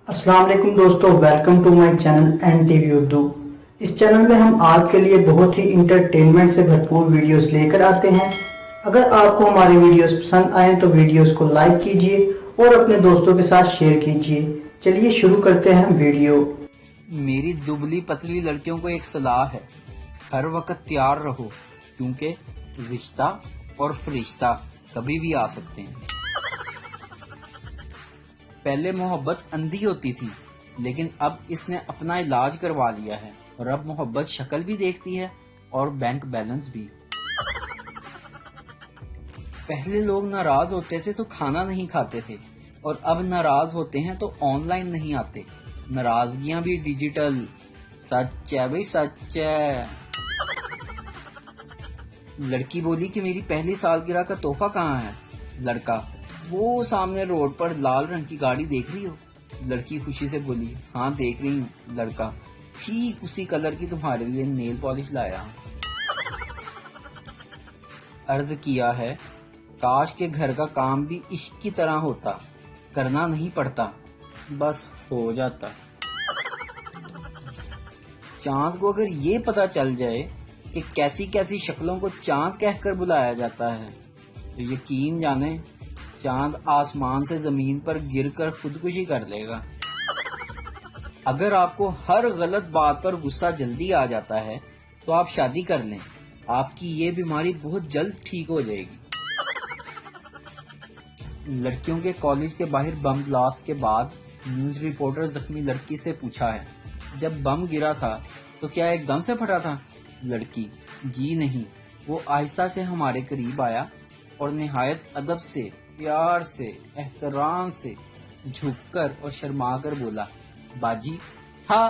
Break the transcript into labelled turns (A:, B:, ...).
A: السلام علیکم دوستو، welcome to my channel N T V Urdu. اس چینل میں ہم آپ کے لیے بہت ہی انٹرٹینمنٹ سے بھرپور ویڈیوز لے کر آتے ہیں۔ اگر آپ کو ہماری ویڈیوز پسند آئیں تو ویڈیوز کو لائک کیجئے اور اپنے دوستوں کے ساتھ شیئر کیجئے۔ چلیے شروع کرتے ہیں ویڈیو۔
B: میری دبلی پتلی لڑکیوں کو ایک صلاح ہے، ہر وقت تیار رہو کیونکہ رشتہ اور فرشتہ کبھی بھی آ سکتے ہیں۔ پہلے محبت اندھی ہوتی تھی لیکن اب اس نے اپنا علاج کروا لیا ہے اور اب محبت شکل بھی دیکھتی ہے اور بینک بیلنس بھی۔ پہلے لوگ ناراض ہوتے تھے تو کھانا نہیں کھاتے تھے اور اب ناراض ہوتے ہیں تو آن لائن نہیں آتے، ناراضگیاں بھی ڈیجیٹل۔ سچ ہے بھائی، سچ ہے۔ لڑکی بولی کہ میری پہلی سالگرہ کا تحفہ کہاں ہے؟ لڑکا: وہ سامنے روڈ پر لال رنگ کی گاڑی دیکھ رہی ہو؟ لڑکی خوشی سے بولی: ہاں دیکھ رہی ہوں۔ لڑکا: ٹھیک اسی کلر کی تمہارے لیے نیل پالش لایا ہوں۔ عرض کیا ہے کاش کے گھر کا کام بھی عشق کی طرح ہوتا، کرنا نہیں پڑتا، بس ہو جاتا۔ چاند کو اگر یہ پتا چل جائے کہ کیسی کیسی شکلوں کو چاند کہہ کر بلایا جاتا ہے تو یقین جانیں چاند آسمان سے زمین پر گر کر خودکشی کر لے گا۔ اگر آپ کو ہر غلط بات پر غصہ جلدی آ جاتا ہے تو آپ شادی کر لیں، آپ کی یہ بیماری بہت جلد ٹھیک ہو جائے گی۔ لڑکیوں کے کالج کے باہر بم بلاسٹ کے بعد نیوز رپورٹر زخمی لڑکی سے پوچھا ہے: جب بم گرا تھا تو کیا ایک دم سے پھٹا تھا؟ لڑکی: جی نہیں، وہ آہستہ سے ہمارے قریب آیا اور نہایت ادب سے، پیار سے، احترام سے جھک کر اور شرما کر بولا: باجی ہاں